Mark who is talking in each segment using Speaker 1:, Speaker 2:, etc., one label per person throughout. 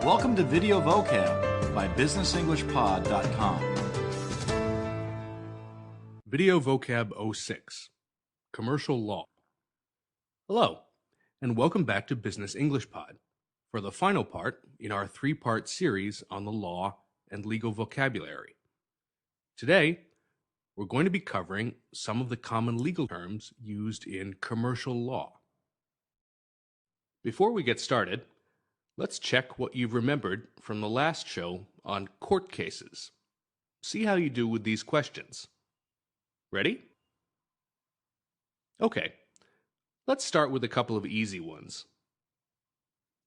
Speaker 1: Welcome to Video Vocab by BusinessEnglishPod.com.
Speaker 2: Video Vocab 06, Commercial Law. Hello, and welcome back to Business English Pod for the final part in our three-part series on the law and legal vocabulary. Today, we're going to be covering some of the common legal terms used in commercial law. Before we get started, let's check what you've remembered from the last show on court cases. See how you do with these questions. Ready? Okay, let's start with a couple of easy ones.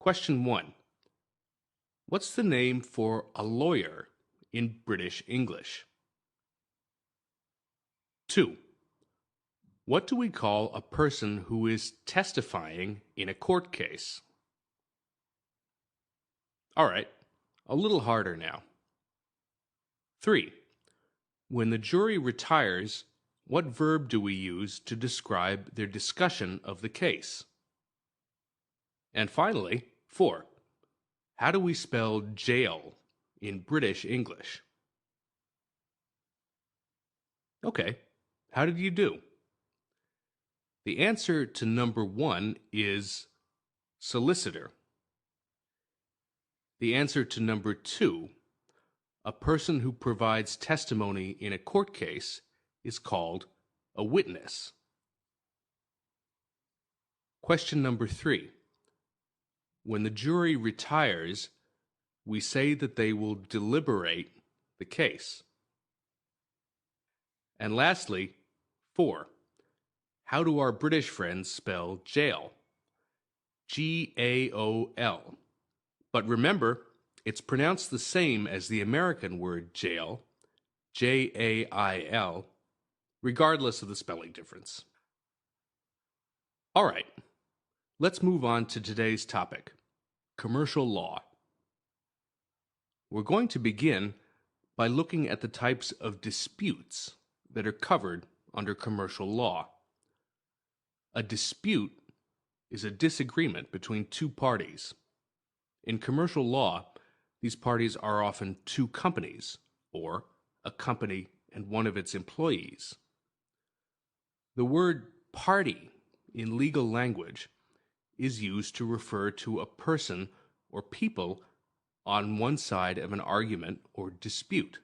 Speaker 2: Question 1. What's the name for a lawyer in British English? 2. What do we call a person who is testifying in a court case? All right, a little harder now. 3. When the jury retires, what verb do we use to describe their discussion of the case? And finally, 4. How do we spell jail in British English? Okay, how did you do? The answer to number 1 is solicitor. The answer to number 2, a person who provides testimony in a court case, is called a witness. Question number 3. When the jury retires, we say that they will deliberate the case. And lastly, 4. How do our British friends spell jail? G-A-O-L. But remember, it's pronounced the same as the American word jail, J-A-I-L, regardless of the spelling difference. All right, let's move on to today's topic, commercial law. We're going to begin by looking at the types of disputes that are covered under commercial law. A dispute is a disagreement between two parties. In commercial law, these parties are often two companies, or a company and one of its employees. The word party in legal language is used to refer to a person or people on one side of an argument or dispute.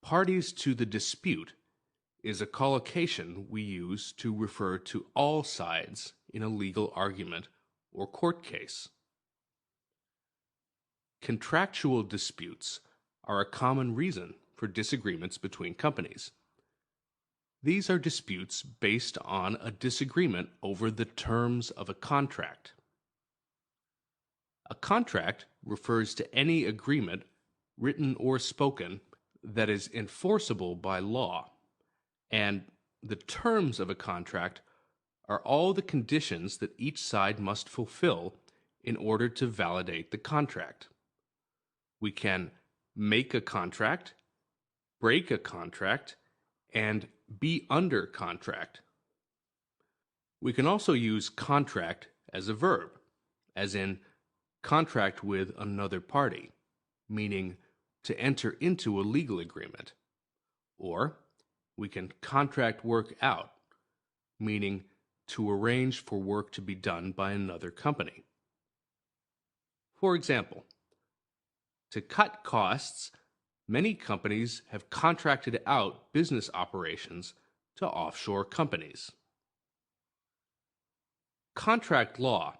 Speaker 2: Parties to the dispute is a collocation we use to refer to all sides in a legal argument or court case. Contractual disputes are a common reason for disagreements between companies. These are disputes based on a disagreement over the terms of a contract. A contract refers to any agreement, written or spoken, that is enforceable by law, and the terms of a contract are all the conditions that each side must fulfill in order to validate the contract. We can make a contract, break a contract, and be under contract. We can also use contract as a verb, as in contract with another party, meaning to enter into a legal agreement. Or we can contract work out, meaning to arrange for work to be done by another company. For example, to cut costs, many companies have contracted out business operations to offshore companies. Contract law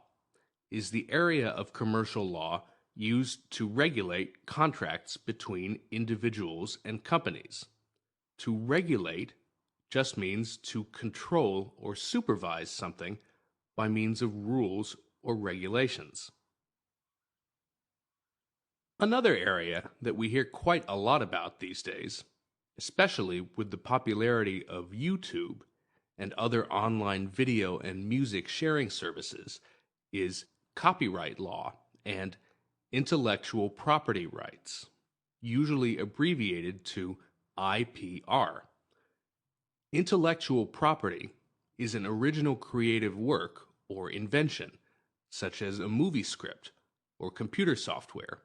Speaker 2: is the area of commercial law used to regulate contracts between individuals and companies. To regulate just means to control or supervise something by means of rules or regulations. Another area that we hear quite a lot about these days, especially with the popularity of YouTube and other online video and music sharing services, is copyright law and intellectual property rights, usually abbreviated to IPR. Intellectual property is an original creative work or invention, such as a movie script or computer software.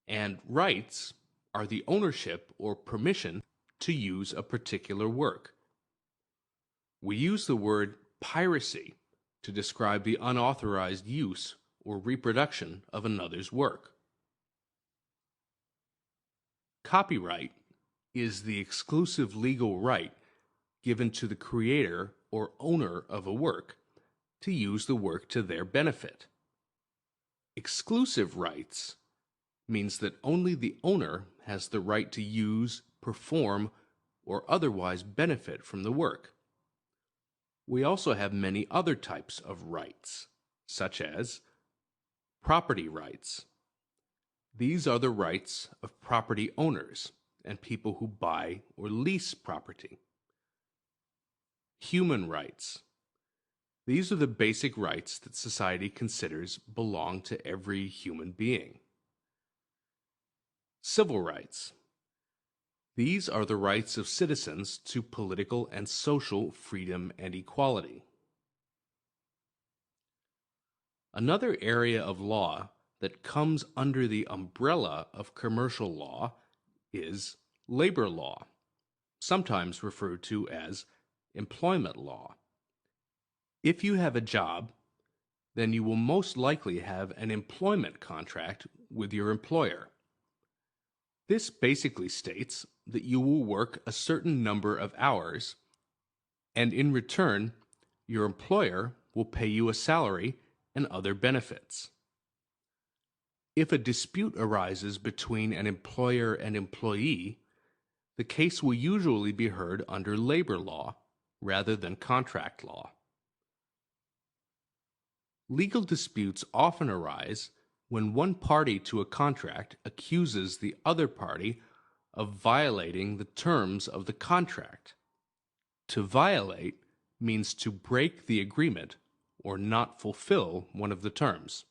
Speaker 2: And rights are the ownership or permission to use a particular work. We use the word piracy to describe the unauthorized use or reproduction of another's work. Copyright is the exclusive legal right given to the creator or owner of a work to use the work to their benefit. Exclusive rights means that only the owner has the right to use, perform, or otherwise benefit from the work. We also have many other types of rights, such as property rights. These are the rights of property owners and people who buy or lease property. Human rights. These are the basic rights that society considers belong to every human being. Civil rights. These are the rights of citizens to political and social freedom and equality. Another area of law that comes under the umbrella of commercial law is labor law, sometimes referred to as employment law. If you have a job, then you will most likely have an employment contract with your employer. This basically states that you will work a certain number of hours, and in return, your employer will pay you a salary and other benefits. If a dispute arises between an employer and employee, the case will usually be heard under labor law rather than contract law. Legal disputes often arise when one party to a contract accuses the other party of violating the terms of the contract. To violate means to break the agreement or not fulfill one of the terms.